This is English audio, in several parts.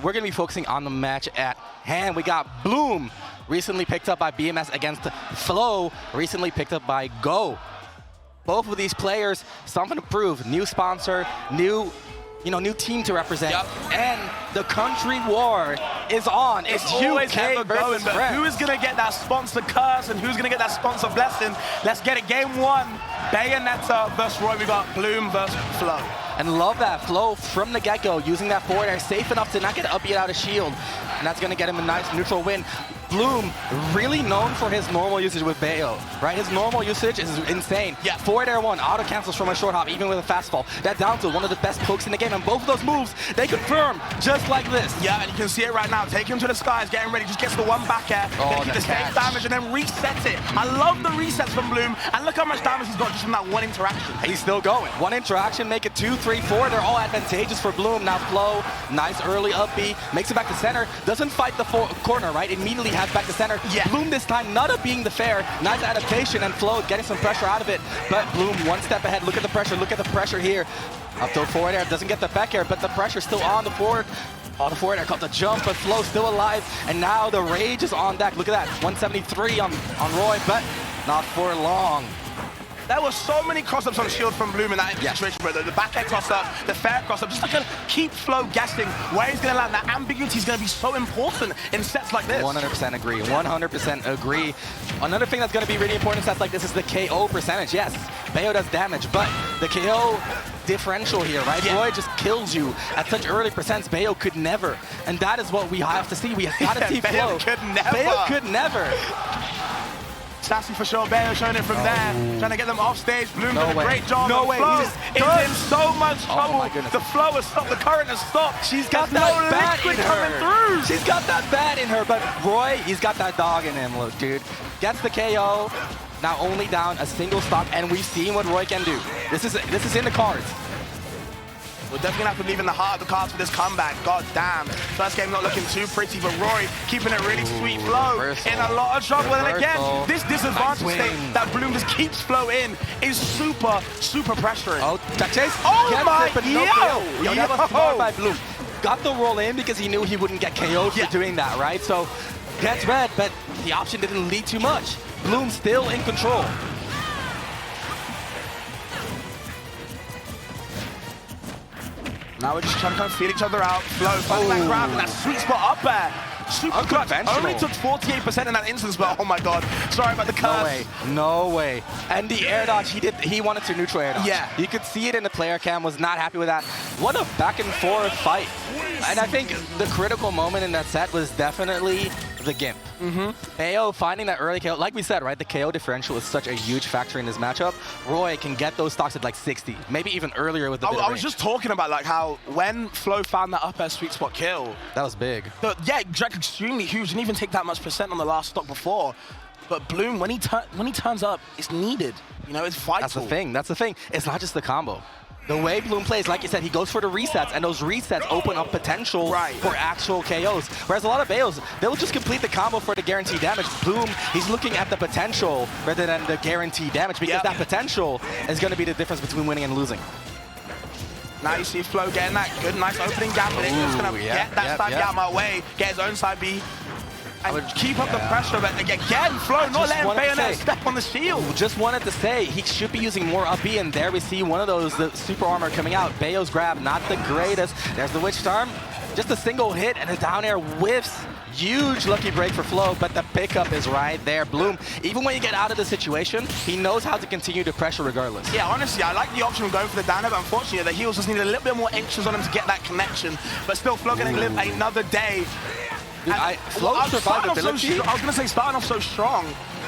we're going to be focusing on the match at hand. We got Bloom, recently picked up by BMS against Flow, recently picked up by Go. Both of these players, something to prove. New sponsor, new team to represent, and the country war is on. It's UK versus France. Who is going to get that sponsor curse and who's going to get that sponsor blessing? Let's get it. Game 1, Bayonetta versus Roy. We got Bloom versus Flow. And love that Flow from the get-go, using that forward air, safe enough to not get upbeat out of shield. And that's going to get him a nice neutral win. Bloom, really known for his normal usage with Bayo, right? His normal usage is insane. Yeah. Forward air 1, auto cancels from a short hop, even with a fast fall. That down to one of the best pokes in the game, and both of those moves, they confirm just like this. Yeah, and you can see it right now. Take him to the skies, getting ready, just gets the one back air, gonna keep the same damage, and then resets it. I love the resets from Bloom, and look how much damage he's got just from that one interaction. He's still going. One interaction, make it 2, 3, 4. They're all advantageous for Bloom. Now Flow, nice early up B, makes it back to center, doesn't fight the corner, right? Immediately has back to center. Yeah. Bloom this time, not being the fair, nice adaptation, and Flow getting some pressure out of it. But Bloom one step ahead, look at the pressure here. Up to forward air, doesn't get the back air, but the pressure's still on the forward. On the forward air, caught the jump, but Flow still alive, and now the rage is on deck. Look at that, 173 on Roy, but not for long. There were so many cross-ups on shield from Bloom in that situation, where the back air cross-up, the fair cross-up, just like to keep Flow guessing where he's going to land. That ambiguity is going to be so important in sets like this. 100% agree, 100% agree. Another thing that's going to be really important in sets like this is the KO percentage. Yes, Bayo does damage, but the KO differential here, right? Yeah. Roy just kills you at such early percents. Bayo could never, and that is what we have to see. We have got to see Bayo Flow. could never. Bayo could never. Sassy for sure, Bayo showing it from there, trying to get them off stage. Bloom did a great job. No way. Flow is in so much trouble. Oh my goodness. The flow has stopped, the current has stopped. She's got There's that no bat liquid in coming her. through. She's got that bat in her, but Roy, he's got that dog in him, look, dude. Gets the KO, now only down a single stock, and we've seen what Roy can do. This is in the cards. We're definitely going to have to leave in the heart of the cards for this comeback. God damn. First game not looking too pretty, but Roy keeping it really sweet. Flow in a lot of trouble. And again, this disadvantage state that Bloom just keeps Flow in is super, super pressuring. Oh, that chase. Oh my, Yo, that was smart by Bloom. Got the roll in because he knew he wouldn't get KO'd for doing that, right? So, gets red, but the option didn't lead too much. Bloom still in control. Now we're just trying to kind of feel each other out. Flow, finding that grab and that sweet spot up there. Super clutch. Only took 48% in that instance, but oh my god. Sorry about the curse. No way. And the air dodge, he wanted to neutral air dodge. Yeah. You could see it in the player cam, was not happy with that. What a back and forth fight. And I think the critical moment in that set was definitely the Gimp. Bayo finding that early KO, like we said, right? The KO differential is such a huge factor in this matchup. Roy can get those stocks at like 60, maybe even earlier with the I was just talking about like how when Flow found that up air sweet spot kill. That was big. Yeah, extremely huge. Didn't even take that much percent on the last stock before. But Bloom, when he turns up, it's needed. You know, it's vital. That's the thing. That's the thing. It's not just the combo. The way Bloom plays, like you said, he goes for the resets, and those resets open up potential for actual KOs. Whereas a lot of Bayos, they'll just complete the combo for the guaranteed damage. Bloom, he's looking at the potential rather than the guaranteed damage, because that potential is going to be the difference between winning and losing. Now you see Flow getting that good, nice opening gap, but he's just going to get that side out of my way, get his own side B. And keep up the pressure, but again, Flow not letting Bayonetta step on the shield. Just wanted to say, he should be using more up B, and there we see one of those, the super armor coming out. Bayo's grab, not the greatest. There's the Witch Charm. Just a single hit, and a down air whiffs. Huge lucky break for Flow, but the pickup is right there. Bloom, even when you get out of the situation, he knows how to continue to pressure regardless. Yeah, honestly, I like the option of going for the down air, but unfortunately, the heels just need a little bit more inches on him to get that connection. But still, Flow going to live another day. Dude, Flow's survivability. I was going to say, starting off so strong,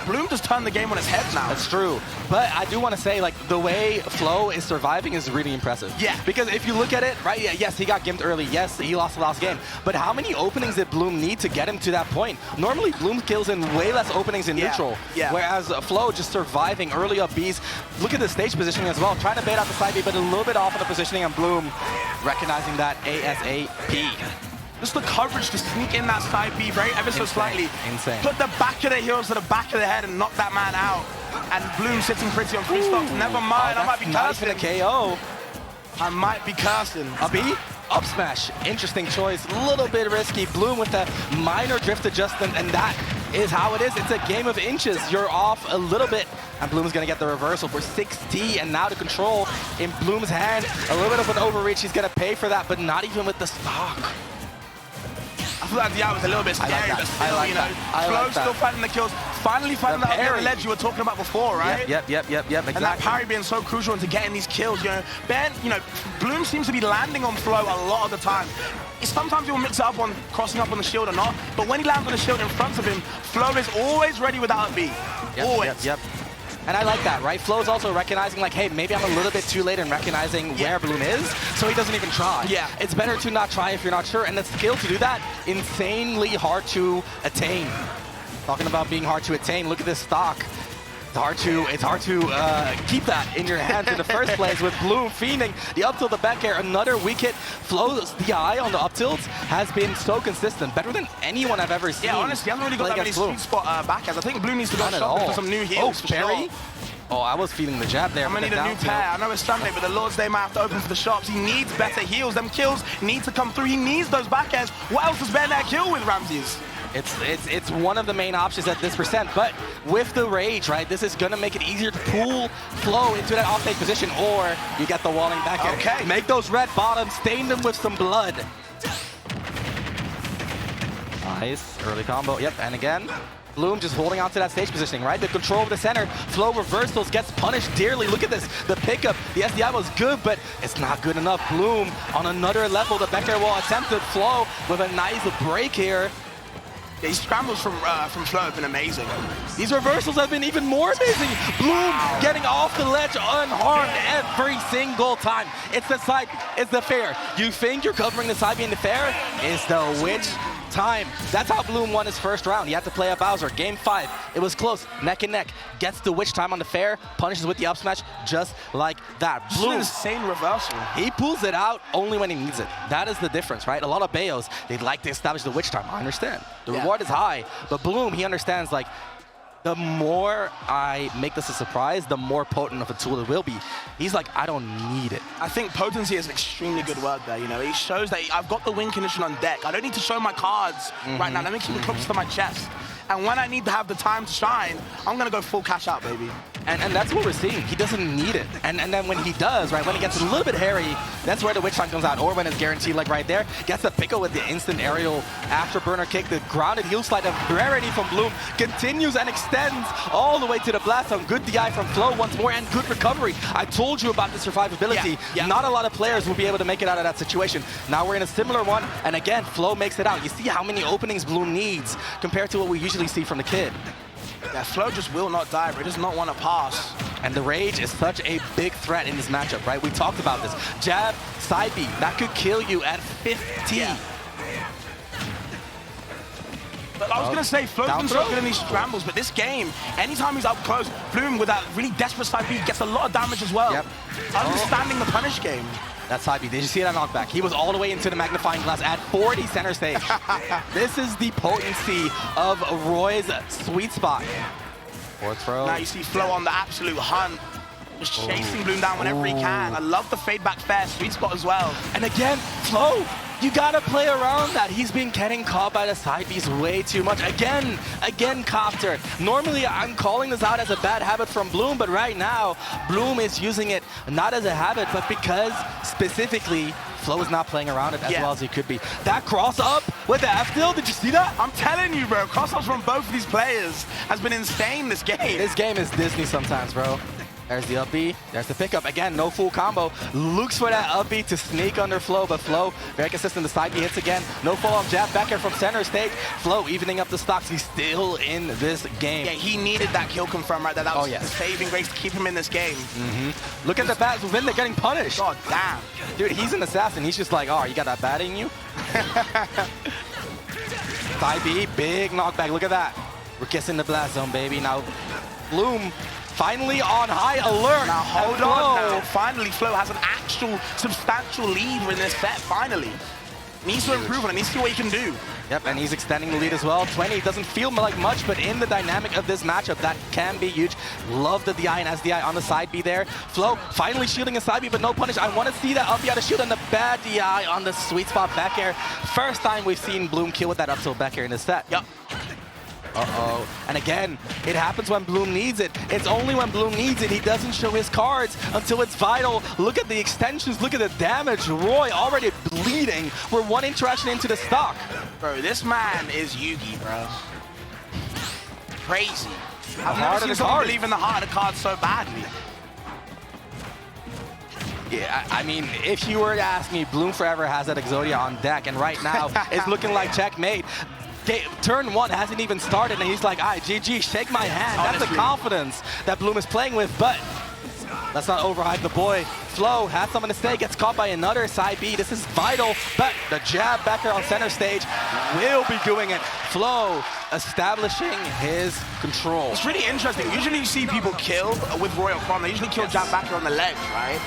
Bloom just turned the game on its head now. That's true. But I do want to say, like, the way Flow is surviving is really impressive. Yeah. Because if you look at it, right, yes, he got gimped early. Yes, he lost the last game. But how many openings did Bloom need to get him to that point? Normally, Bloom kills in way less openings in neutral. Yeah. Whereas Flow just surviving early up Bs. Look at the stage positioning as well. Trying to bait out the side B, but a little bit off of the positioning, and Bloom recognizing that ASAP. Just the coverage to sneak in that side B ever so slightly. Insane. Put the back of the heels to the back of the head and knock that man out. And Bloom sitting pretty on 3 stocks. Never mind, I might be cursing. Not even a KO. I might be cursing. A B? up smash. Interesting choice, a little bit risky. Bloom with a minor drift adjustment, and that is how it is. It's a game of inches. You're off a little bit, and Bloom's gonna get the reversal for 6T, and now the control in Bloom's hand. A little bit of an overreach. He's gonna pay for that, but not even with the stock. I feel like DI was a little bit scary, but still, you know, Flo still finding the kills. Finally finding that ledge you were talking about before, right? Yep, exactly. And that parry being so crucial into getting these kills, you know. Bloom seems to be landing on Flo a lot of the time. Sometimes he'll mix it up on crossing up on the shield or not, but when he lands on the shield in front of him, Flo is always ready without a B. Always. Yep. And I like that, right? Flo's also recognizing, like, hey, maybe I'm a little bit too late in recognizing where Bloom is, so he doesn't even try. Yeah. It's better to not try if you're not sure, and the skill to do that, insanely hard to attain. Talking about being hard to attain, look at this stock. It's hard to keep that in your hands in the first place with Bloom fiending the up tilt, the back air, another weak hit. Flo's DI on the up tilts has been so consistent, better than anyone I've ever seen. Yeah, honestly, I haven't really got that many sweet spot back airs. I think Bloom needs to go shopping for some new heals. Oh, Barry? Oh, I was feeling the jab there. I'm gonna need a new pair. I know it's Sunday, but the Lord's Day might have to open for the shops. He needs better heals. Them kills need to come through. He needs those back airs. What else does Bayonetta kill with Ramses? It's one of the main options at this percent, but with the rage, right, this is gonna make it easier to pull Flo into that off-take position, or you get the walling back air. Okay. Make those red bottoms, stain them with some blood. Nice, early combo, yep, and again, Bloom just holding on to that stage positioning, right? The control of the center, Flo reversals, gets punished dearly. Look at this, the pickup, the SDI was good, but it's not good enough. Bloom on another level, the back air wall attempted. Flo with a nice break here. These scrambles from Flo have been amazing. These reversals have been even more amazing. Bloom getting off the ledge unharmed every single time. It's the side, it's the fair. You think you're covering the side being the fair? It's the witch time. That's how Bloom won his first round. He had to play a Bowser. Game 5, it was close, neck and neck. Gets the witch time on the fair, punishes with the up smash just like that. Bloom, insane reversal. He pulls it out only when he needs it. That is the difference, right? A lot of Bayos, they'd like to establish the witch time. I understand. The reward is high, but Bloom, he understands, like, the more I make this a surprise, the more potent of a tool it will be. He's like, I don't need it. I think potency is an extremely good word there, you know. It shows that I've got the win condition on deck. I don't need to show my cards right now. Let me keep it close to my chest. And when I need to have the time to shine, I'm going to go full cash out, baby. And that's what we're seeing. He doesn't need it. And then when he does, right, when it gets a little bit hairy, that's where the witch time comes out. Or when it's guaranteed, like right there, gets the pickle with the instant aerial afterburner kick, the grounded heel slide of rarity from Bloom, continues and extends all the way to the blast zone. Good DI from Flo once more, and good recovery. I told you about the survivability. Not a lot of players will be able to make it out of that situation. Now we're in a similar one, and again, Flo makes it out. You see how many openings Bloom needs compared to what we usually see from the kid. Yeah, Flo just will not die, but he does not want to pass. And the rage is such a big threat in this matchup, right? We talked about this. Jab, side B, that could kill you at 50. Yeah. But I was going to say, Flo's been so good in these scrambles, but this game, anytime he's up close, Bloom with that really desperate side B gets a lot of damage as well. Understanding the punish game. That's side B. Did you see that knockback? He was all the way into the magnifying glass at 40 center stage. This is the potency of Roy's sweet spot. Fourth throw. Now you see Flo on the absolute hunt. Just chasing Bloom down whenever he can. I love the fade back fair sweet spot as well. And again, Flo, you gotta play around that. He's been getting caught by the side Bs way too much. Again, Copter. Normally, I'm calling this out as a bad habit from Bloom, but right now, Bloom is using it not as a habit, but because specifically, Flo is not playing around it as well as he could be. That cross up with the F-tilt, did you see that? I'm telling you, bro, cross-ups from both of these players has been insane this game. This game is Disney sometimes, bro. There's the up B, there's the pickup. Again, no full combo. Looks for that up B to sneak under Flo, but Flo, very consistent. The side B hits again. No follow-up jab back here from center stage. Flo evening up the stocks. He's still in this game. Yeah, he needed that kill confirm right there. That was the saving grace to keep him in this game. Look at the bats within, they're getting punished. God damn. Dude, he's an assassin. He's just like, oh, you got that bat in you? Side B, big knockback. Look at that. We're kissing the blast zone, baby. Now, Bloom finally on high alert. Now hold on now. Finally, Flo has an actual substantial lead in this set, finally. Needs to improve on it. Needs to see what he can do. Yep, and he's extending the lead as well. 20 doesn't feel like much, but in the dynamic of this matchup, that can be huge. Love the DI and SDI on the side B there. Flo finally shielding a side B, but no punish. I want to see that up B out of shield and the bad DI on the sweet spot back air. First time we've seen Bloom kill with that up tilt back air in this set. Yep. Uh-oh. And again, it happens when Bloom needs it. It's only when Bloom needs it. He doesn't show his cards until it's vital. Look at the extensions. Look at the damage. Roy already bleeding. We're one interaction into the stock. Bro, this man is Yugi, bro. Crazy. I've never seen someone believe in the heart of the cards so badly. Yeah, I mean, if you were to ask me, Bloom4Eva has that Exodia on deck, and right now it's looking like checkmate. Turn 1 hasn't even started, and he's like, all right, GG, shake my hand. That's the confidence that Bloom is playing with, but let's not overhype the boy. Flo has something to say, gets caught by another side B. This is vital, but the jab back here on center stage will be doing it. Flo establishing his control. It's really interesting. Usually you see people kill with Royal Crown. They usually kill jab back here on the legs, right?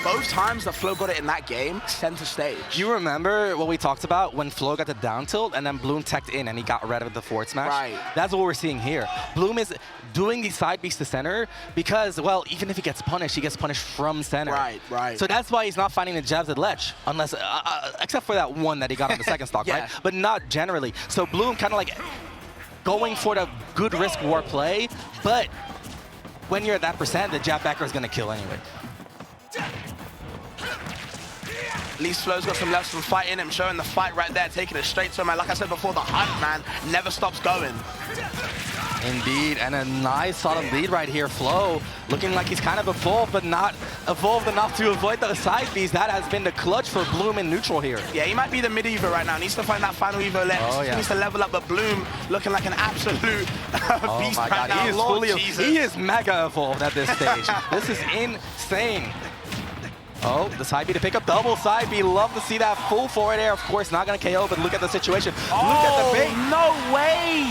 Both times that Flo got it in that game, center stage. You remember what we talked about when Flo got the down tilt and then Bloom teched in and he got rid of the forward smash? Right. That's what we're seeing here. Bloom is doing these side beats to center because, well, even if he gets punished from center. Right, right. So that's why he's not finding the jabs at ledge, unless, except for that one that he got on the second stock, yeah. right? But not generally. So Bloom kind of like going for the good risk war play, but when you're at that percent, the jab backer is going to kill anyway. At least Flo's got some levels of fight in him, showing the fight right there, taking it straight to him. And like I said before, the hunt, man, never stops going. Indeed, and a nice solid lead right here. Flo looking like he's kind of evolved, but not evolved enough to avoid those side Bs. That has been the clutch for Bloom in neutral here. Yeah, he might be the mid-Evo right now. Needs to find that final Evo left. Oh, yeah. He needs to level up, but Bloom looking like an absolute beast my right God. now. He is mega evolved at this stage. This is insane. Oh, the side B to pick up, double side B. Love to see that full forward air. Of course, not going to KO, but look at the situation. Oh, look at the bait. No way!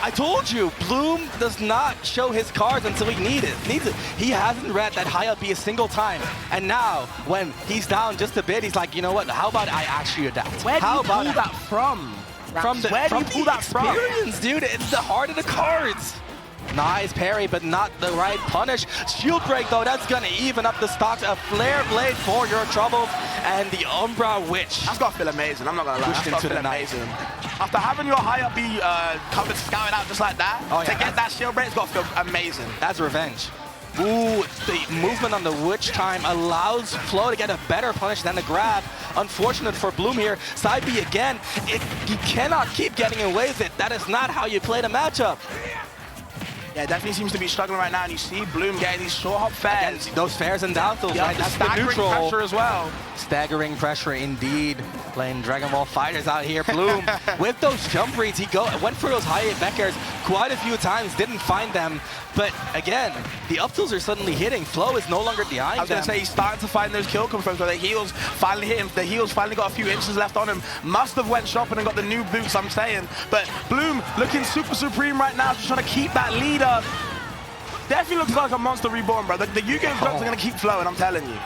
I told you, Bloom does not show his cards until he needs it. He hasn't read that high up B a single time. And now, when he's down just a bit, he's like, you know what, how about I actually adapt? Where do you pull that from? Where do you pull that from? Experience, dude. It's the heart of the cards. Nice parry, but not the right punish. Shield break, though, that's going to even up the stocks. A flare blade for your troubles, and the Umbra Witch. That's got to feel amazing, I'm not going to lie. That's got to feel amazing. After having your high up B covered, scouted out just like that, to get that shield break, it's got to feel amazing. That's revenge. Ooh, the movement on the Witch time allows Flo to get a better punish than the grab. Unfortunate for Bloom here. Side B again. You cannot keep getting away with it. That is not how you play the matchup. Yeah, definitely seems to be struggling right now, and you see Bloom getting these short hop fairs. Again, those fairs and down tilts, right? That's the neutral pressure as well. Staggering pressure indeed. Playing Dragon Ball Fighters out here. Bloom, with those jump reads, he went for those high back airs quite a few times, didn't find them. But again, the up tilts are suddenly hitting. Flo is no longer behind them. I was going to say, he's starting to find those kill confirms, where the heels finally hit him. The heels finally got a few inches left on him. Must have went shopping and got the new boots, I'm saying. But Bloom looking super supreme right now, just trying to keep that lead up. Definitely looks like a monster reborn, bro. The Yu-Gi-Oh! Jumps are going to keep flowing, I'm telling you.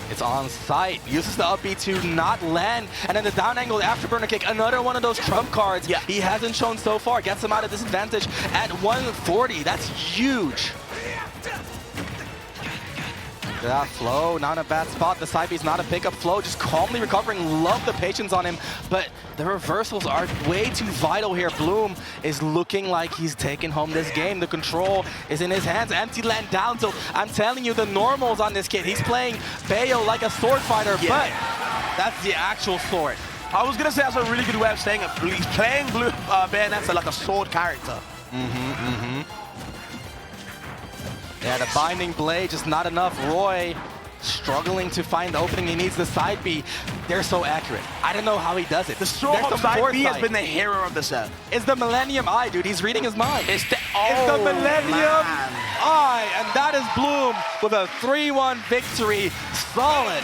It's on site. Uses the up B to not land. And then the down angle afterburner kick. Another one of those trump cards. Yeah. He hasn't shown so far. Gets him out of disadvantage at 140. That's huge. That Flo, not a bad spot. The side B's not a pickup. Flo just calmly recovering. Love the patience on him. But the reversals are way too vital here. Bloom is looking like he's taking home this game. The control is in his hands. Empty land down tilt. I'm telling you, the normals on this kid. He's playing Bayo like a sword fighter, but that's the actual sword. I was going to say that's a really good way of saying it. He's playing Bayonetta like a sword character. Yeah, the binding blade, just not enough. Roy struggling to find the opening. He needs the side B. They're so accurate. I don't know how he does it. The strong side B has been the hero of the set. It's the Millennium Eye, dude. He's reading his mind. It's the Millennium Eye, and that is Bloom with a 3-1 victory. Solid,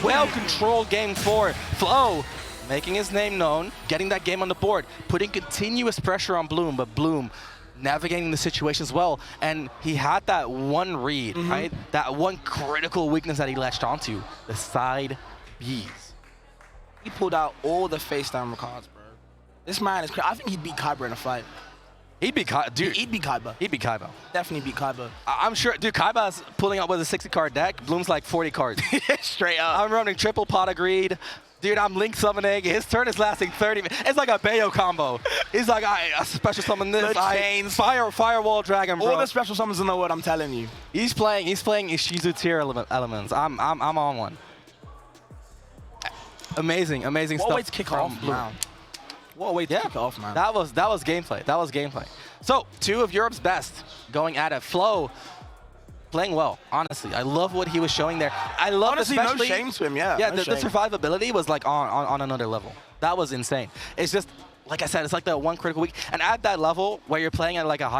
well-controlled game 4. Flo making his name known, getting that game on the board, putting continuous pressure on Bloom, but Bloom navigating the situation as well. And he had that one read, right? That one critical weakness that he latched onto, the side Bs. He pulled out all the face down cards, bro. This man is crazy. I think he'd beat Kaiba in a fight. He'd beat Kaiba. Dude. He'd beat Kaiba. He'd beat Kaiba. Definitely beat Kaiba. I'm sure. Dude, Kaiba's pulling up with a 60 card deck. Bloom's like 40 cards. Straight up. I'm running triple pot of greed. Dude, I'm link summoning. His turn is lasting 30 minutes. It's like a Bayo combo. He's like, I special summon this. Firewall dragon, bro. All the special summons in the world, I'm telling you. He's playing Ishizu tier elements. I'm on one. Amazing stuff. What a way to kick off, man. What a way to kick it off, man. That was gameplay. That was gameplay. So, 2 of Europe's best going at it. Flow playing well, honestly. I love what he was showing there. I love honestly, especially, no shame to him, yeah. Yeah, no the survivability was like on another level. That was insane. It's just, like I said, it's like the one critical week. And at that level where you're playing at like a high